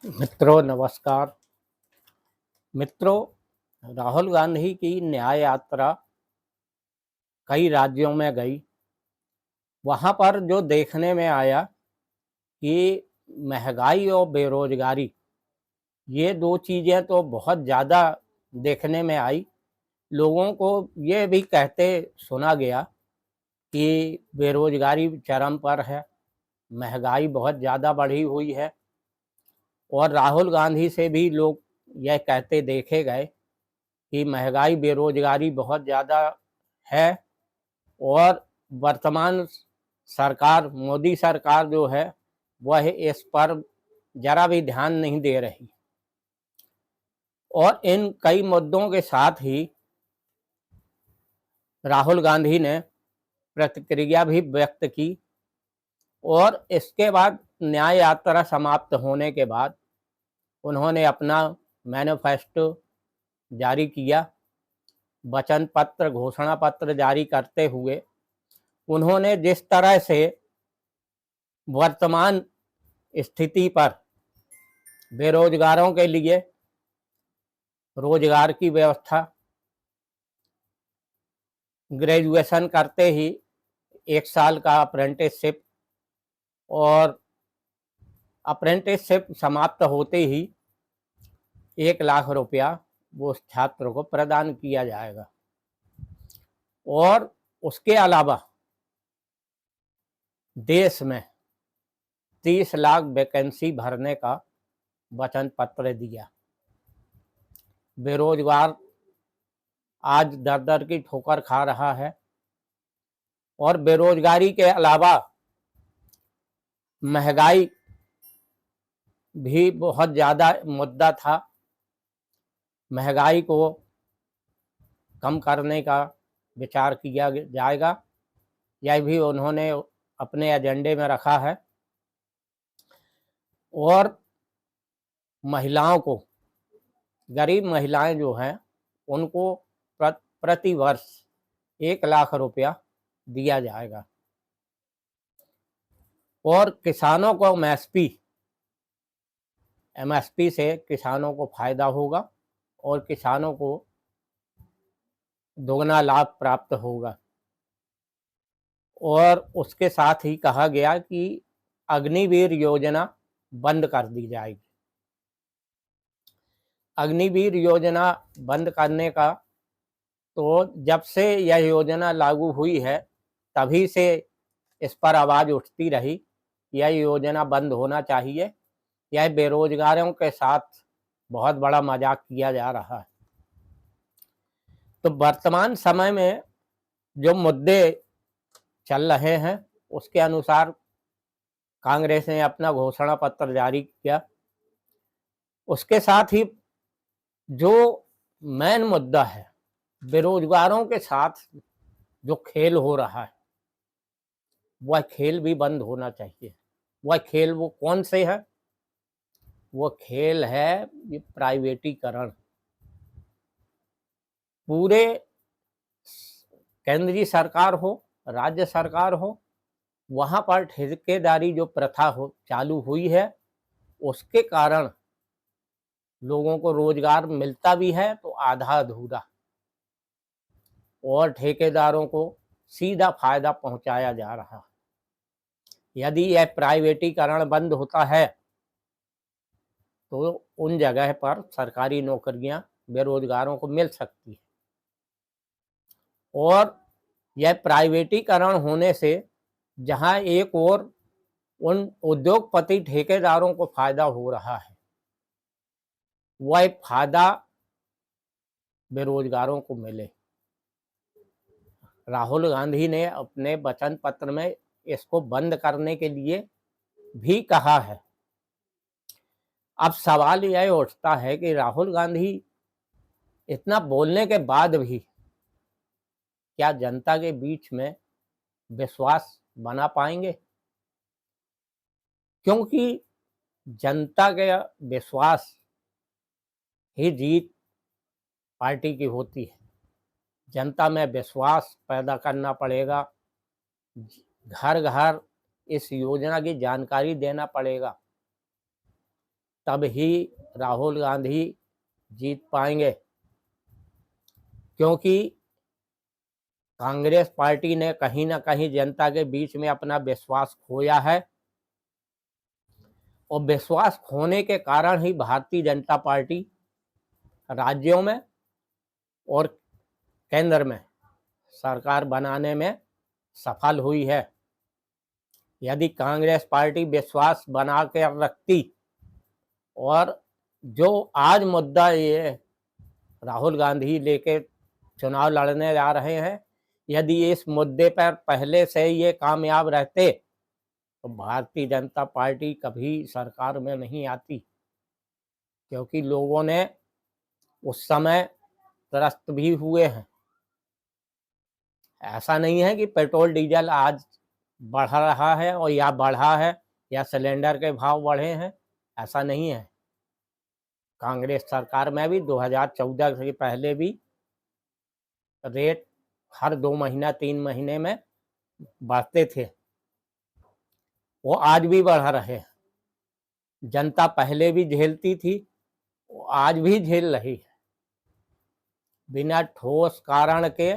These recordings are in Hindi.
मित्रों नमस्कार। मित्रों, राहुल गांधी की न्याय यात्रा कई राज्यों में गई। वहाँ पर जो देखने में आया कि महंगाई और बेरोजगारी, ये दो चीज़ें तो बहुत ज़्यादा देखने में आई। लोगों को ये भी कहते सुना गया कि बेरोजगारी चरम पर है, महंगाई बहुत ज़्यादा बढ़ी हुई है। और राहुल गांधी से भी लोग यह कहते देखे गए कि महंगाई बेरोजगारी बहुत ज़्यादा है और वर्तमान सरकार, मोदी सरकार जो है, वह इस पर ज़रा भी ध्यान नहीं दे रही। और इन कई मुद्दों के साथ ही राहुल गांधी ने प्रतिक्रिया भी व्यक्त की। और इसके बाद न्याय यात्रा समाप्त होने के बाद उन्होंने अपना मैनिफेस्टो जारी किया। वचन पत्र, घोषणा पत्र जारी करते हुए उन्होंने जिस तरह से वर्तमान स्थिति पर बेरोजगारों के लिए रोजगार की व्यवस्था, ग्रेजुएशन करते ही 1 साल का अप्रेंटिसशिप और अप्रेंटिसशिप समाप्त होते ही 1 लाख रुपया वो उस छात्र को प्रदान किया जाएगा। और उसके अलावा देश में 30 लाख वैकेंसी भरने का वचन पत्र दिया। बेरोजगार आज दर दर की ठोकर खा रहा है। और बेरोजगारी के अलावा महंगाई भी बहुत ज़्यादा मुद्दा था। महंगाई को कम करने का विचार किया जाएगा, यह भी उन्होंने अपने एजेंडे में रखा है। और महिलाओं को, गरीब महिलाएं जो हैं, उनको प्रति वर्ष 1 लाख रुपया दिया जाएगा। और किसानों को एमएसपी से किसानों को फायदा होगा और किसानों को दोगुना लाभ प्राप्त होगा। और उसके साथ ही कहा गया कि अग्निवीर योजना बंद कर दी जाएगी। अग्निवीर योजना बंद करने का, तो जब से यह योजना लागू हुई है तभी से इस पर आवाज़ उठती रही, यह योजना बंद होना चाहिए। यह बेरोजगारों के साथ बहुत बड़ा मजाक किया जा रहा है। तो वर्तमान समय में जो मुद्दे चल रहे हैं उसके अनुसार कांग्रेस ने अपना घोषणा पत्र जारी किया। उसके साथ ही जो मेन मुद्दा है, बेरोजगारों के साथ जो खेल हो रहा है, वह खेल भी बंद होना चाहिए। वह खेल वो कौन से है? वो खेल है ये प्राइवेटीकरण। पूरे केंद्रीय सरकार हो, राज्य सरकार हो, वहाँ पर ठेकेदारी जो प्रथा हो चालू हुई है, उसके कारण लोगों को रोजगार मिलता भी है तो आधा अधूरा, और ठेकेदारों को सीधा फायदा पहुंचाया जा रहा है। यदि यह प्राइवेटीकरण बंद होता है तो उन जगह पर सरकारी नौकरियां बेरोजगारों को मिल सकती है। और यह प्राइवेटीकरण होने से जहां एक और उन उद्योगपति ठेकेदारों को फायदा हो रहा है, वह फायदा बेरोजगारों को मिले। राहुल गांधी ने अपने वचन पत्र में इसको बंद करने के लिए भी कहा है। अब सवाल यह उठता है कि राहुल गांधी इतना बोलने के बाद भी क्या जनता के बीच में विश्वास बना पाएंगे? क्योंकि जनता के विश्वास ही जीत पार्टी की होती है। जनता में विश्वास पैदा करना पड़ेगा, घर घर इस योजना की जानकारी देना पड़ेगा। तब ही राहुल गांधी जीत पाएंगे, क्योंकि कांग्रेस पार्टी ने कहीं ना कहीं जनता के बीच में अपना विश्वास खोया है, और विश्वास खोने के कारण ही भारतीय जनता पार्टी राज्यों में और केंद्र में सरकार बनाने में सफल हुई है। यदि कांग्रेस पार्टी विश्वास बना के रखती, और जो आज मुद्दा ये राहुल गांधी लेके चुनाव लड़ने जा रहे हैं, यदि इस मुद्दे पर पहले से ये कामयाब रहते तो भारतीय जनता पार्टी कभी सरकार में नहीं आती, क्योंकि लोगों ने उस समय त्रस्त भी हुए हैं। ऐसा नहीं है कि पेट्रोल डीजल आज बढ़ रहा है और या बढ़ा है या सिलेंडर के भाव बढ़े हैं, ऐसा नहीं है। कांग्रेस सरकार में भी 2014 से पहले भी रेट हर 2 महीना 3 महीने में बढ़ते थे, वो आज भी बढ़ रहे हैं। जनता पहले भी झेलती थी, वो आज भी झेल रही है। बिना ठोस कारण के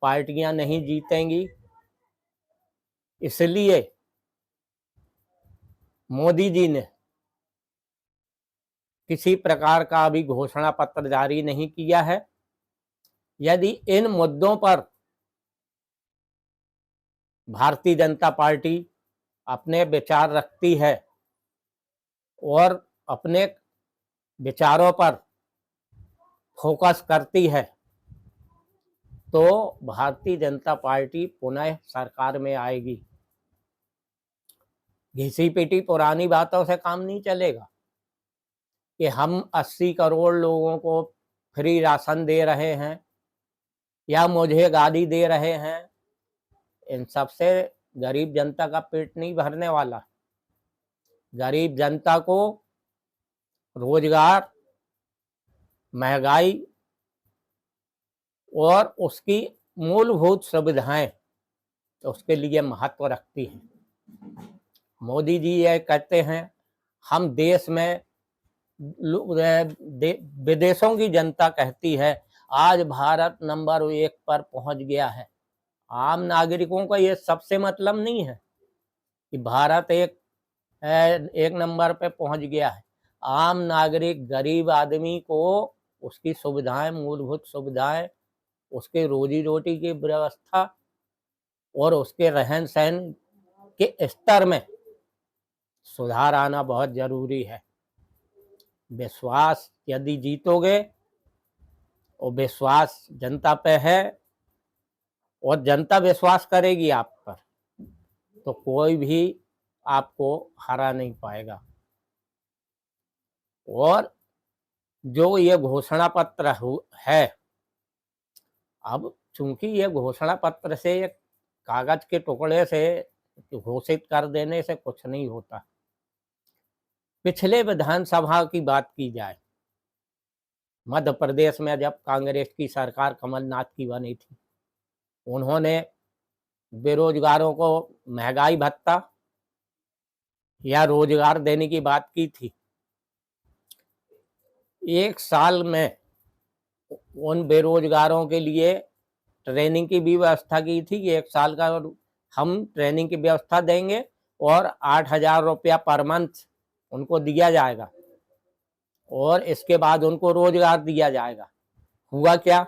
पार्टियां नहीं जीतेंगी, इसलिए मोदी जी ने किसी प्रकार का अभी घोषणा पत्र जारी नहीं किया है। यदि इन मुद्दों पर भारतीय जनता पार्टी अपने विचार रखती है और अपने विचारों पर फोकस करती है, तो भारतीय जनता पार्टी पुनः सरकार में आएगी। घिसी पिटी पुरानी बातों से काम नहीं चलेगा कि हम 80 करोड़ लोगों को फ्री राशन दे रहे हैं या मुझे गाड़ी दे रहे हैं। इन सब से गरीब जनता का पेट नहीं भरने वाला। गरीब जनता को रोजगार, महंगाई और उसकी मूलभूत सुविधाएं उसके लिए महत्व रखती हैं। मोदी जी ये कहते हैं हम देश में, विदेशों की जनता कहती है आज भारत नंबर 1 पर पहुंच गया है। आम नागरिकों का ये सबसे मतलब नहीं है कि भारत एक नंबर पे पहुंच गया है। आम नागरिक, गरीब आदमी को उसकी सुविधाएं, मूलभूत सुविधाएं, उसके रोजी रोटी की व्यवस्था और उसके रहन सहन के स्तर में सुधार आना बहुत जरूरी है। विश्वास यदि जीतोगे, और विश्वास जनता पे है और जनता विश्वास करेगी आप पर, तो कोई भी आपको हरा नहीं पाएगा। और जो ये घोषणा पत्र है, अब चूंकि ये घोषणा पत्र से, कागज के टुकड़े से घोषित कर देने से कुछ नहीं होता। पिछले विधानसभा की बात की जाए, मध्य प्रदेश में जब कांग्रेस की सरकार कमलनाथ की बनी थी, उन्होंने बेरोजगारों को महंगाई भत्ता या रोजगार देने की बात की थी। 1 साल में उन बेरोजगारों के लिए ट्रेनिंग की भी व्यवस्था की थी कि 1 साल का हम ट्रेनिंग की व्यवस्था देंगे और 8,000 रुपया पर मंथ उनको दिया जाएगा और इसके बाद उनको रोजगार दिया जाएगा। हुआ क्या?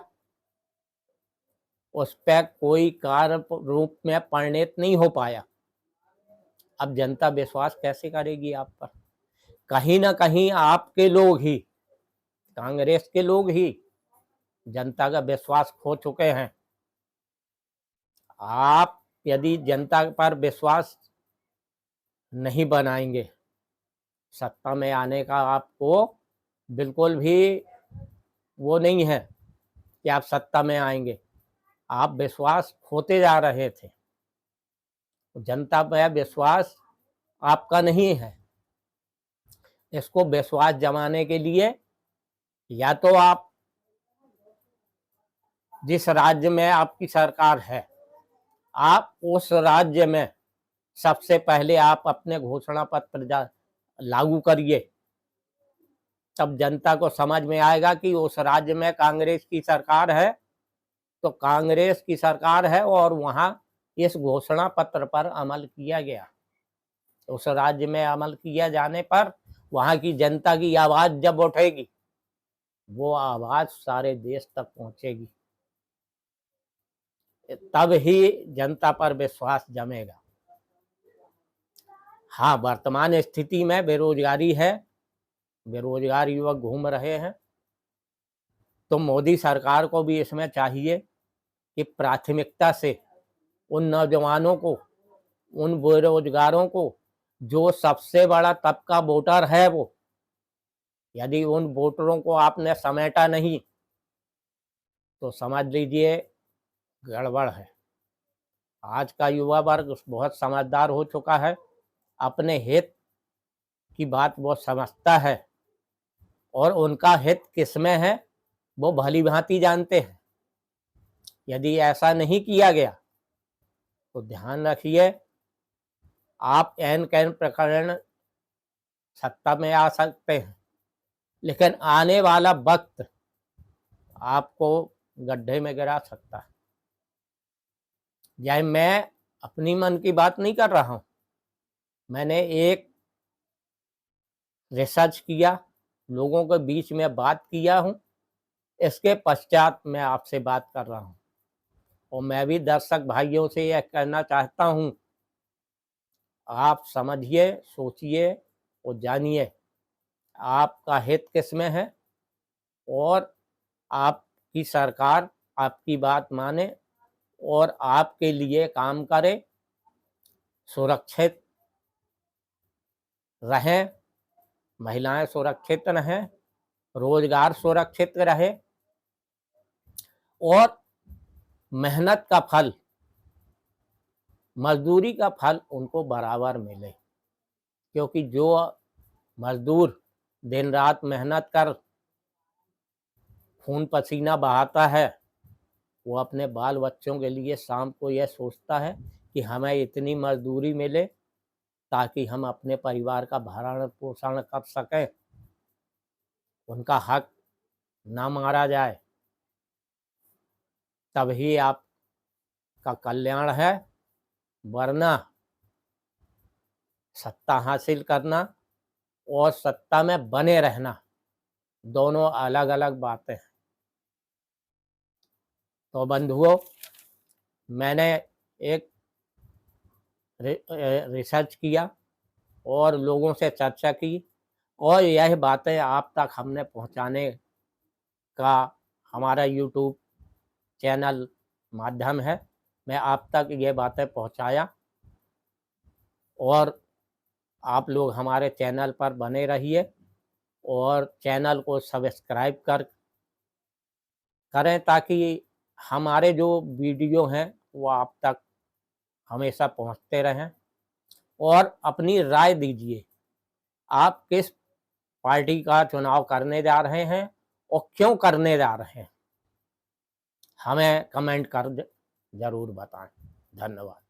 उस पर कोई कार्य रूप में परिणत नहीं हो पाया। अब जनता विश्वास कैसे करेगी आप पर? कहीं ना कहीं आपके लोग ही, कांग्रेस के लोग ही जनता का विश्वास खो चुके हैं। आप यदि जनता पर विश्वास नहीं बनाएंगे, सत्ता में आने का आपको बिल्कुल भी वो नहीं है कि आप सत्ता में आएंगे। आप विश्वास खोते जा रहे थे। जनता पर विश्वास आपका नहीं है। इसको विश्वास जमाने के लिए या तो आप जिस राज्य में आपकी सरकार है, आप उस राज्य में सबसे पहले आप अपने घोषणा पत्र लागू करिए तब जनता को समझ में आएगा कि उस राज्य में कांग्रेस की सरकार है, तो कांग्रेस की सरकार है और वहां इस घोषणा पत्र पर अमल किया गया। उस राज्य में अमल किया जाने पर वहां की जनता की आवाज जब उठेगी, वो आवाज सारे देश तक पहुंचेगी, तब ही जनता पर विश्वास जमेगा। हाँ, वर्तमान स्थिति में बेरोजगारी है, बेरोजगार युवक घूम रहे हैं, तो मोदी सरकार को भी इसमें चाहिए कि प्राथमिकता से उन नौजवानों को, उन बेरोजगारों को, जो सबसे बड़ा तबका वोटर है, वो यदि उन वोटरों को आपने समेटा नहीं तो समझ लीजिए गड़बड़ है। आज का युवा वर्ग बहुत समझदार हो चुका है, अपने हित की बात वो समझता है और उनका हित किसमें है वो भली भांति जानते हैं। यदि ऐसा नहीं किया गया तो ध्यान रखिए, आप एन कैन प्रकरण सत्ता में आ सकते हैं, लेकिन आने वाला वक्त आपको गड्ढे में गिरा सकता है। यह मैं अपनी मन की बात नहीं कर रहा हूं, मैंने एक रिसर्च किया, लोगों के बीच में बात किया हूं, इसके पश्चात मैं आपसे बात कर रहा हूं। और मैं भी दर्शक भाइयों से यह कहना चाहता हूं, आप समझिए, सोचिए और जानिए आपका हित किसमें है और आपकी सरकार आपकी बात माने और आपके लिए काम करे, सुरक्षित रहें, महिलाएं सुरक्षित रहें, रोजगार सुरक्षित रहे और मेहनत का फल, मजदूरी का फल उनको बराबर मिले। क्योंकि जो मजदूर दिन रात मेहनत कर खून पसीना बहाता है, वो अपने बाल बच्चों के लिए शाम को यह सोचता है कि हमें इतनी मजदूरी मिले ताकि हम अपने परिवार का भरण पोषण कर सकें, उनका हक ना मारा जाए, तभी आपका कल्याण है। वरना सत्ता हासिल करना और सत्ता में बने रहना दोनों अलग अलग बातें हैं। तो बंधुओं, मैंने एक रिसर्च किया और लोगों से चर्चा की और यह बातें आप तक हमने पहुंचाने का हमारा यूट्यूब चैनल माध्यम है। मैं आप तक ये बातें पहुंचाया और आप लोग हमारे चैनल पर बने रहिए और चैनल को सब्सक्राइब करें ताकि हमारे जो वीडियो हैं वो आप तक हमेशा पहुंचते रहें। और अपनी राय दीजिए, आप किस पार्टी का चुनाव करने जा रहे हैं और क्यों करने जा रहे हैं, हमें कमेंट कर ज़रूर बताएं। धन्यवाद।